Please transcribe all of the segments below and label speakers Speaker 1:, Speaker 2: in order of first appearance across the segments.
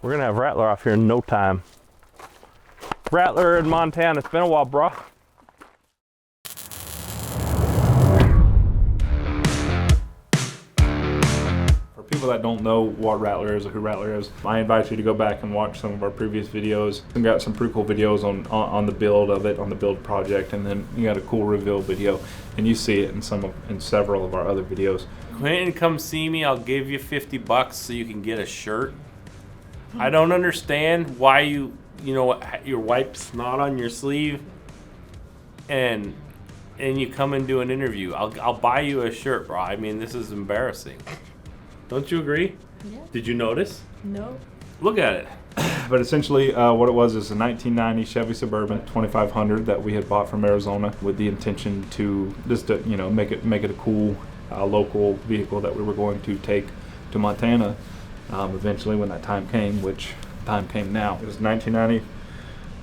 Speaker 1: We're gonna have Ratt'ler off here in no time. Ratt'ler in Montana. It's been a while, bro.
Speaker 2: For people that don't know what Ratt'ler is or who Ratt'ler is, I invite you to go back and watch some of our previous videos. We got some pretty cool videos on the build of it, on the build project, and then you got a cool reveal video, and you see it in several of our other videos.
Speaker 3: Quinton, come see me. I'll give you $50 so you can get a shirt. I don't understand why you wipe snot on your sleeve and you come and do an interview. I'll buy you a shirt, bro. I mean, this is embarrassing. Don't you agree?
Speaker 4: Yeah.
Speaker 3: Did you notice?
Speaker 4: No.
Speaker 3: Look at it.
Speaker 2: But essentially, what it was is a 1990 Chevy Suburban 2500 that we had bought from Arizona with the intention to just make it a cool local vehicle that we were going to take to Montana eventually when that time came, which time came now. It was a 1990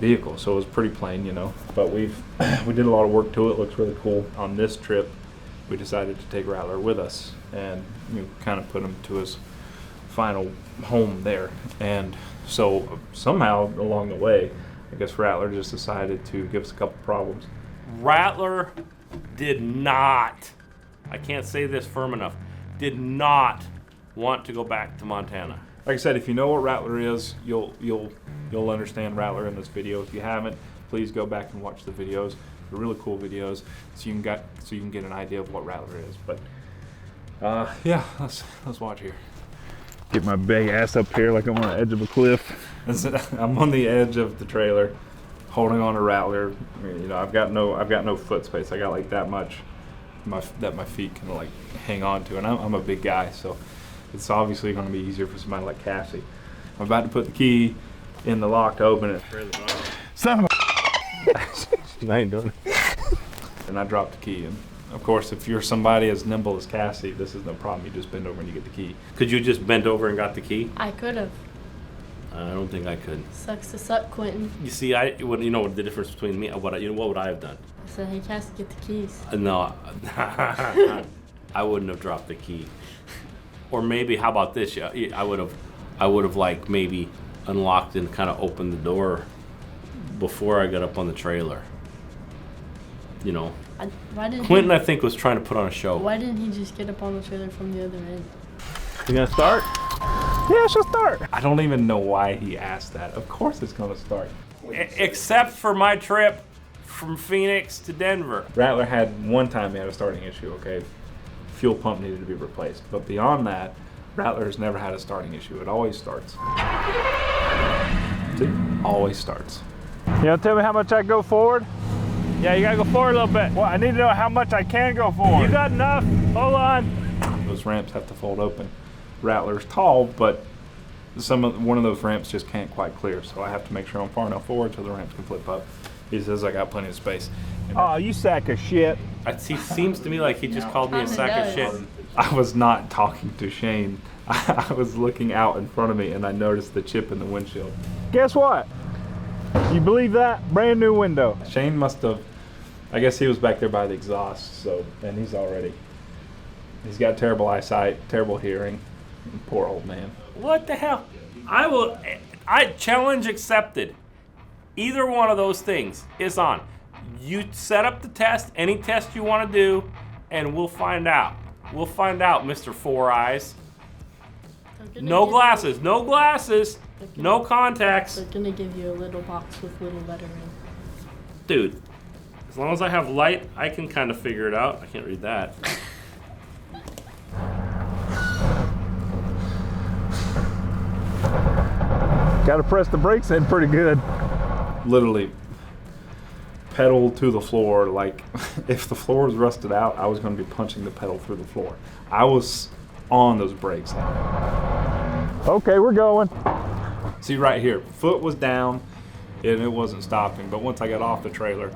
Speaker 2: vehicle, so it was pretty plain, but we did a lot of work to it. It looks really cool. On this trip, we decided to take Ratt'ler with us and kind of put him to his final home there. And so somehow along the way, I guess Ratt'ler just decided to give us a couple problems.
Speaker 3: Ratt'ler did not, I can't say this firm enough, did not want to go back to Montana.
Speaker 2: Like I said, if you know what Ratt'ler is, you'll understand Ratt'ler in this video. If you haven't, please go back and watch the videos. They're really cool videos, so you can get an idea of what Ratt'ler is. But yeah, let's watch here. Get my big ass up here like I'm on the edge of a cliff. I'm on the edge of the trailer, holding on to Ratt'ler. I've got no foot space. I got like that much that my feet can like hang on to, and I'm a big guy, so it's obviously going to be easier for somebody like Cassie. I'm about to put the key in the lock to open it. Son of a...
Speaker 1: I ain't doing it.
Speaker 2: And I dropped the key. And of course, if you're somebody as nimble as Cassie, this is no problem. You just bend over and you get the key.
Speaker 3: Could you just bent over and got the key?
Speaker 4: I could have.
Speaker 3: I don't think I could.
Speaker 4: Sucks to suck, Quinton.
Speaker 3: You see, you know what the difference between me and what would I have done?
Speaker 4: I said, hey, Cassie, get the keys.
Speaker 3: No, I wouldn't have dropped the key. Or maybe, how about this? Yeah, I would have like maybe unlocked and kind of opened the door before I got up on the trailer.
Speaker 4: Why didn't
Speaker 3: Quinton, I think, was trying to put on a show.
Speaker 4: Why didn't he just get up on the trailer from the other end?
Speaker 1: You gonna start? Yeah, she'll start.
Speaker 2: I don't even know why he asked that. Of course it's going to start.
Speaker 3: Except for my trip from Phoenix to Denver.
Speaker 2: Ratt'ler had one time he had a starting issue, okay? Fuel pump needed to be replaced. But beyond that, Ratt'ler's never had a starting issue. It always starts. It always starts.
Speaker 1: You gonna tell me how much I go forward? Yeah, you gotta go forward a little bit. Well, I need to know how much I can go forward. You got enough? Hold on.
Speaker 2: Those ramps have to fold open. Ratt'ler's tall, but one of those ramps just can't quite clear, so I have to make sure I'm far enough forward so the ramps can flip up. He says I got plenty of space.
Speaker 1: Oh, you sack of shit.
Speaker 3: It seems to me like he just called me a sack of shit.
Speaker 2: I was not talking to Shane. I was looking out in front of me and I noticed the chip in the windshield.
Speaker 1: Guess what? You believe that? Brand new window.
Speaker 2: Shane must have, I guess he was back there by the exhaust, and he's got terrible eyesight, terrible hearing. Poor old man.
Speaker 3: What the hell? I challenge accepted. Either one of those things is on. You set up the test, any test you want to do, and we'll find out. We'll find out, Mr. Four Eyes. No glasses, no contacts.
Speaker 4: They're gonna give you a little box with little lettering.
Speaker 3: Dude, as long as I have light, I can kind of figure it out. I can't read that.
Speaker 1: Gotta press the brakes in pretty good.
Speaker 2: Literally pedal to the floor. Like if the floor was rusted out, I was going to be punching the pedal through the floor. I was on those brakes.
Speaker 1: Okay, we're going.
Speaker 2: See right here, foot was down and it wasn't stopping, but once I got off the trailer,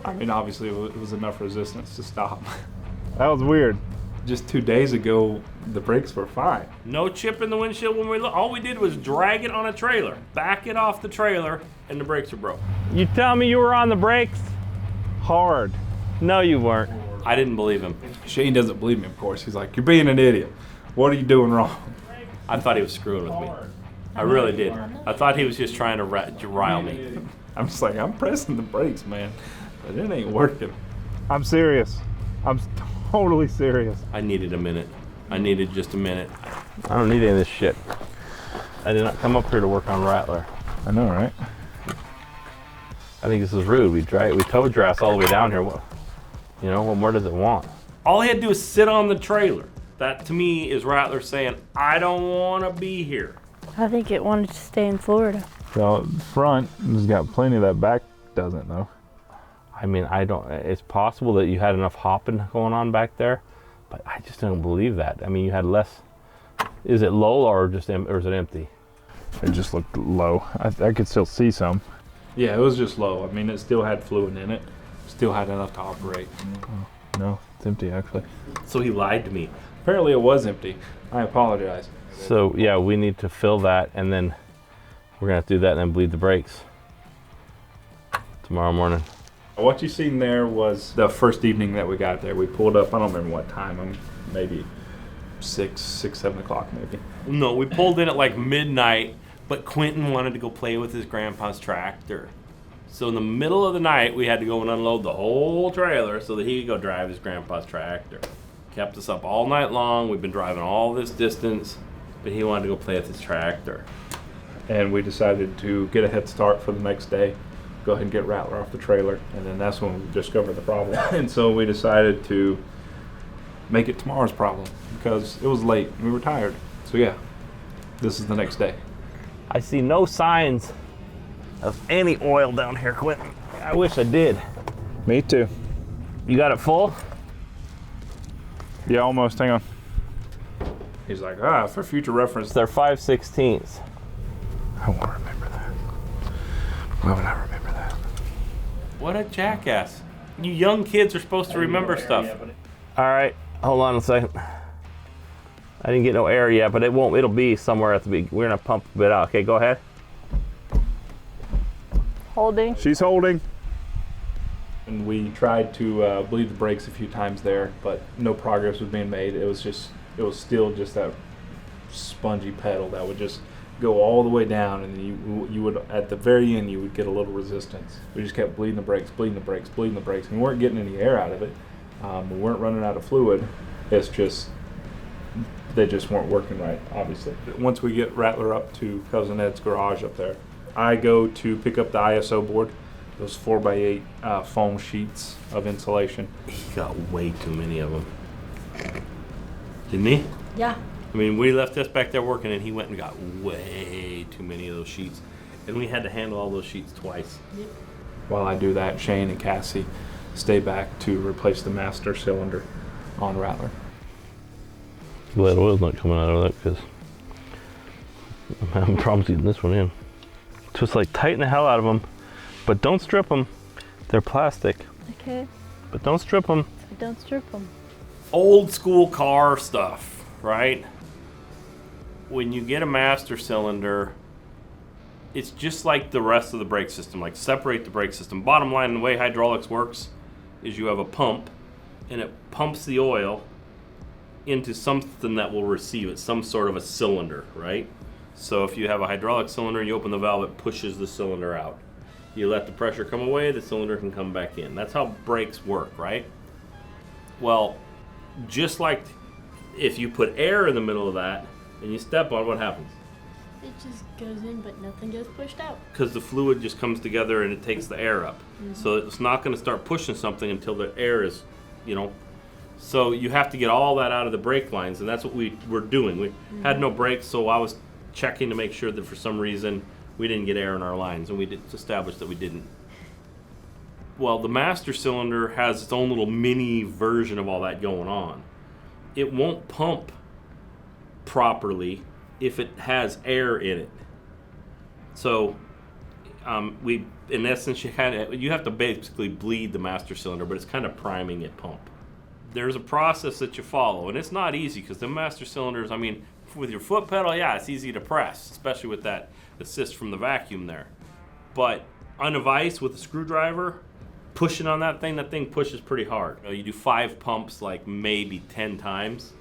Speaker 2: I mean obviously it was enough resistance to stop.
Speaker 1: That was weird.
Speaker 2: Just 2 days ago, the brakes were fine.
Speaker 3: No chip in the windshield when we look. All we did was drag it on a trailer, back it off the trailer, and the brakes are broke.
Speaker 1: You tell me you were on the brakes? Hard. No, you weren't.
Speaker 3: I didn't believe him.
Speaker 2: Shane doesn't believe me, of course. He's like, you're being an idiot. What are you doing wrong?
Speaker 3: I thought he was screwing with me. I really did. I thought he was just trying to rile me.
Speaker 2: I'm just like, I'm pressing the brakes, man, but it ain't working.
Speaker 1: I'm serious. I'm totally serious.
Speaker 3: I needed a minute. I needed just a minute.
Speaker 5: I don't need any of this shit. I did not come up here to work on Ratt'ler.
Speaker 1: I know, right?
Speaker 5: I think this is rude. We towed your ass all the way down here. What, you know, what more does it want?
Speaker 3: All he had to do is sit on the trailer. That to me is Ratt'ler saying, I don't want to be here.
Speaker 4: I think it wanted to stay in Florida.
Speaker 1: So front has got plenty of that, back doesn't though.
Speaker 5: I mean, it's possible that you had enough hopping going on back there, but I just don't believe that. I mean, you had less. Is it low or is it empty?
Speaker 1: It just looked low. I could still see some.
Speaker 2: Yeah, it was just low. I mean, it still had fluid in it. Still had enough to operate.
Speaker 1: No, it's empty actually.
Speaker 3: So he lied to me.
Speaker 2: Apparently it was empty. I apologize.
Speaker 5: So yeah, we need to fill that, and then we're gonna have to do that and then bleed the brakes tomorrow morning.
Speaker 2: What you seen there was the first evening that we got there. We pulled up, I don't remember what time, maybe 7 o'clock maybe.
Speaker 3: No, we pulled in at like midnight, but Quinton wanted to go play with his grandpa's tractor. So in the middle of the night, we had to go and unload the whole trailer so that he could go drive his grandpa's tractor. Kept us up all night long. We've been driving all this distance, but he wanted to go play with his tractor.
Speaker 2: And we decided to get a head start for the next day. Go ahead and get Ratt'ler off the trailer, and then that's when we discovered the problem. And so we decided to make it tomorrow's problem because it was late and we were tired. So yeah, this is the next day.
Speaker 5: I see no signs of any oil down here, Quinton. I wish I did.
Speaker 1: Me too.
Speaker 5: You got it full?
Speaker 1: Yeah, almost. Hang on.
Speaker 2: He's like, for future reference.
Speaker 5: They're 5/16.
Speaker 1: I won't remember that. Why would I remember that?
Speaker 3: What a jackass. You young kids are supposed to remember stuff.
Speaker 5: All right, hold on a second. I didn't get no air yet, but it'll be somewhere at the beginning. We're gonna pump a bit out. Okay, go ahead.
Speaker 4: Holding.
Speaker 1: She's holding.
Speaker 2: And we tried to bleed the brakes a few times there, but no progress was being made. It was still just that spongy pedal that would just go all the way down, and then you would, at the very end, you would get a little resistance. We just kept bleeding the brakes, bleeding the brakes, bleeding the brakes, and we weren't getting any air out of it. We weren't running out of fluid. It's just, they just weren't working right, obviously. Once we get Ratt'ler up to Cousin Ed's garage up there, I go to pick up the ISO board, those 4x8 foam sheets of insulation.
Speaker 3: He got way too many of them. Didn't he?
Speaker 4: Yeah.
Speaker 3: I mean, we left us back there working, and he went and got way too many of those sheets. And we had to handle all those sheets twice.
Speaker 4: Yep.
Speaker 2: While I do that, Shane and Cassie stay back to replace the master cylinder on Ratt'ler.
Speaker 5: Glad oil's not coming out of that because I'm having problems getting this one in. Just like tighten the hell out of them, but don't strip them. They're plastic,
Speaker 4: Okay.
Speaker 5: but don't strip them.
Speaker 4: Don't strip them.
Speaker 3: Old school car stuff, right? When you get a master cylinder, it's just like the rest of the brake system. Like, separate the brake system. Bottom line, the way hydraulics works is you have a pump, and it pumps the oil into something that will receive it, some sort of a cylinder, right? So if you have a hydraulic cylinder and you open the valve, it pushes the cylinder out. You let the pressure come away, the cylinder can come back in. That's how brakes work, right? Well, just like if you put air in the middle of that and you step on it, what happens?
Speaker 4: It just goes in, but nothing gets pushed out.
Speaker 3: Because the fluid just comes together and it takes the air up. So it's not going to start pushing something until the air is, So you have to get all that out of the brake lines, and that's what we were doing. We had no brakes, so I was checking to make sure that for some reason we didn't get air in our lines, and we did establish that we didn't. Well, the master cylinder has its own little mini version of all that going on. It won't pump properly if it has air in it. So in essence, you have to basically bleed the master cylinder, but it's kind of priming it pump. There's a process that you follow, and it's not easy because the master cylinders, with your foot pedal, yeah, it's easy to press, especially with that assist from the vacuum there. But on a vise with a screwdriver, pushing on that thing pushes pretty hard. You do 5 pumps like maybe 10 times,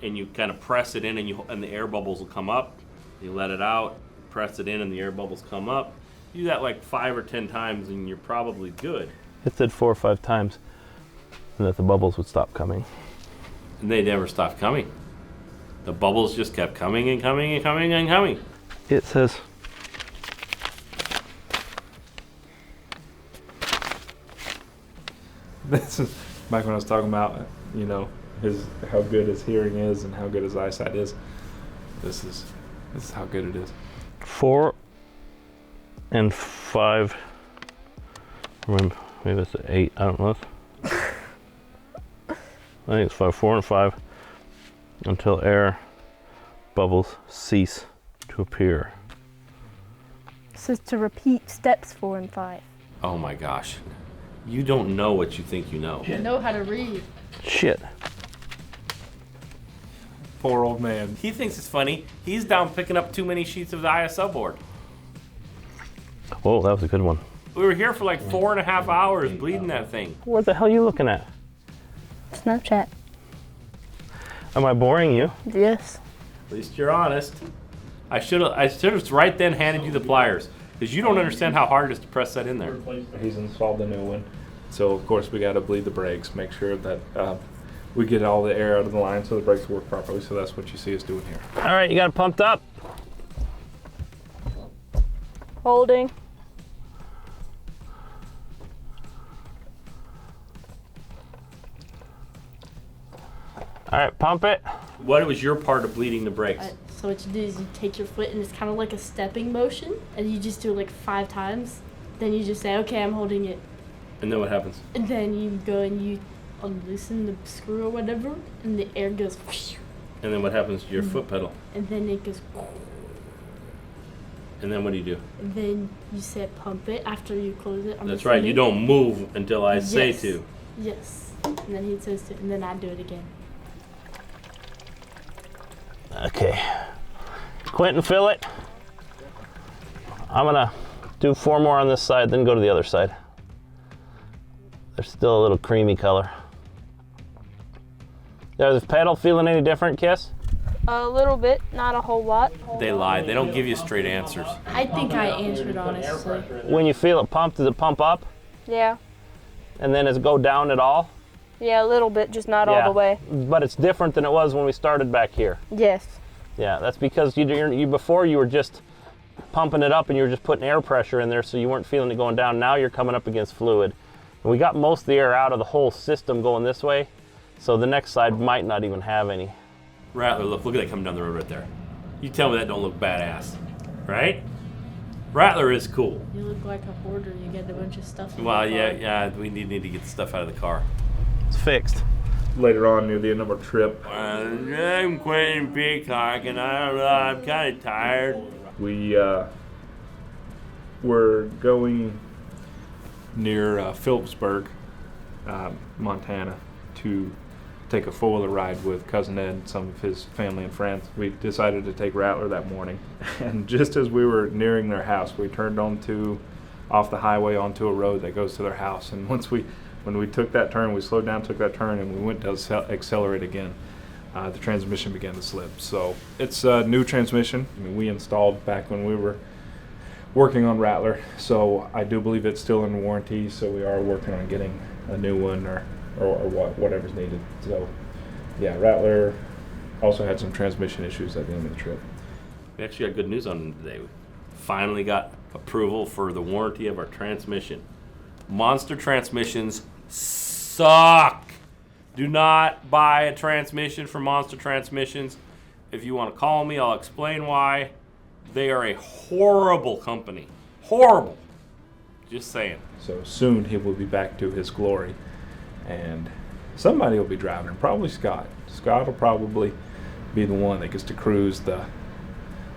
Speaker 3: and you kind of press it in, and the air bubbles will come up. You let it out, press it in, and the air bubbles come up. You do that like 5 or 10 times, and you're probably good.
Speaker 5: It said 4 or 5 times, and that the bubbles would stop coming.
Speaker 3: And they never stopped coming. The bubbles just kept coming and coming and coming and coming.
Speaker 5: It says.
Speaker 2: This is back when I was talking about, you know, how good his hearing is and how good his eyesight is. This is how good it is.
Speaker 5: 4 and 5. Remember, maybe it's 8. I don't know. I think it's 5. 4 and 5 until air bubbles cease to appear.
Speaker 4: It says to repeat steps 4 and 5.
Speaker 3: Oh my gosh. You don't know what you think you know.
Speaker 4: I know how to read.
Speaker 5: Shit.
Speaker 2: Poor old man.
Speaker 3: He thinks it's funny. He's down picking up too many sheets of the ISO board.
Speaker 5: Whoa, that was a good one.
Speaker 3: We were here for like 4.5 hours bleeding that thing.
Speaker 5: What the hell are you looking at?
Speaker 4: Snapchat.
Speaker 5: Am I boring you?
Speaker 4: Yes.
Speaker 3: At least you're honest. I should have right then handed you the pliers, because you don't understand how hard it is to press that in there.
Speaker 2: He's installed the new one. So, of course, we got to bleed the brakes, make sure that we get all the air out of the line so the brakes work properly. So that's what you see us doing here.
Speaker 5: All right, you got it pumped up?
Speaker 4: Holding.
Speaker 5: All right, pump it.
Speaker 3: What was your part of bleeding the brakes?
Speaker 4: So what you do is you take your foot and it's kind of like a stepping motion, and you just do it like 5 times. Then you just say, okay, I'm holding it.
Speaker 3: And then what happens?
Speaker 4: And then you go and you unloosen the screw or whatever, and the air goes.
Speaker 3: And then what happens to your foot pedal?
Speaker 4: And then it goes.
Speaker 3: And then what do you do?
Speaker 4: And then you say pump it after you close it.
Speaker 3: That's right. You don't move until I say to.
Speaker 4: Yes. And then he says to, and then I do it again.
Speaker 5: Okay. Quinton, fill it. I'm gonna do 4 more on this side, then go to the other side. They're still a little creamy color. Is the pedal feeling any different, Kiss?
Speaker 6: A little bit, not a whole lot.
Speaker 3: They lie. They don't give you straight answers.
Speaker 4: I think I answered honestly.
Speaker 5: When you feel it pump, does it pump up?
Speaker 6: Yeah.
Speaker 5: And then does it go down at all?
Speaker 6: Yeah, a little bit, just not all the way.
Speaker 5: But it's different than it was when we started back here.
Speaker 6: Yes.
Speaker 5: Yeah, that's because you before you were just pumping it up and you were just putting air pressure in there, so you weren't feeling it going down. Now you're coming up against fluid. And we got most of the air out of the whole system going this way, so the next side might not even have any.
Speaker 3: Rattler, look at that coming down the road right there. You tell me that don't look badass, right? Rattler is cool.
Speaker 4: You look like a hoarder. You get a bunch of stuff.
Speaker 3: Well, yeah, we need to get the stuff out of the car.
Speaker 5: It's fixed.
Speaker 2: Later on, near the end of our trip,
Speaker 3: I'm Quentin Peacock, and I don't know, I'm kind of tired.
Speaker 2: we were going near Phillipsburg, Montana, to take a 4-wheeler ride with Cousin Ed and some of his family and friends. We decided to take Rattler that morning, and just as we were nearing their house, we turned off the highway onto a road that goes to their house. And when we took that turn, we slowed down, took that turn, and we went to accelerate again. The transmission began to slip. So it's a new transmission. I mean, we installed back when we were working on Rattler, so I do believe it's still in warranty, so we are working on getting a new one or whatever's needed. So yeah, Rattler also had some transmission issues at the end of the trip.
Speaker 3: We actually got good news on them today. We finally got approval for the warranty of our transmission. Monster transmissions suck. Do not buy a transmission from Monster Transmissions. If you want to call me, I'll explain why. They are a horrible company. Horrible. Just saying.
Speaker 2: So soon he will be back to his glory, and somebody will be driving him, probably Scott. Scott will probably be the one that gets to cruise the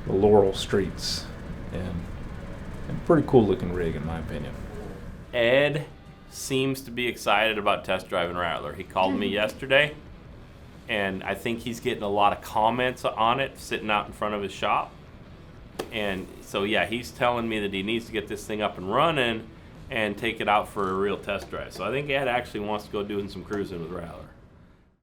Speaker 2: Laurel streets, and a pretty cool looking rig in my opinion.
Speaker 3: Ed seems to be excited about test driving Rattler. He called me yesterday, and I think he's getting a lot of comments on it sitting out in front of his shop. And so, yeah, he's telling me that he needs to get this thing up and running and take it out for a real test drive. So I think Ed actually wants to go doing some cruising with Rattler.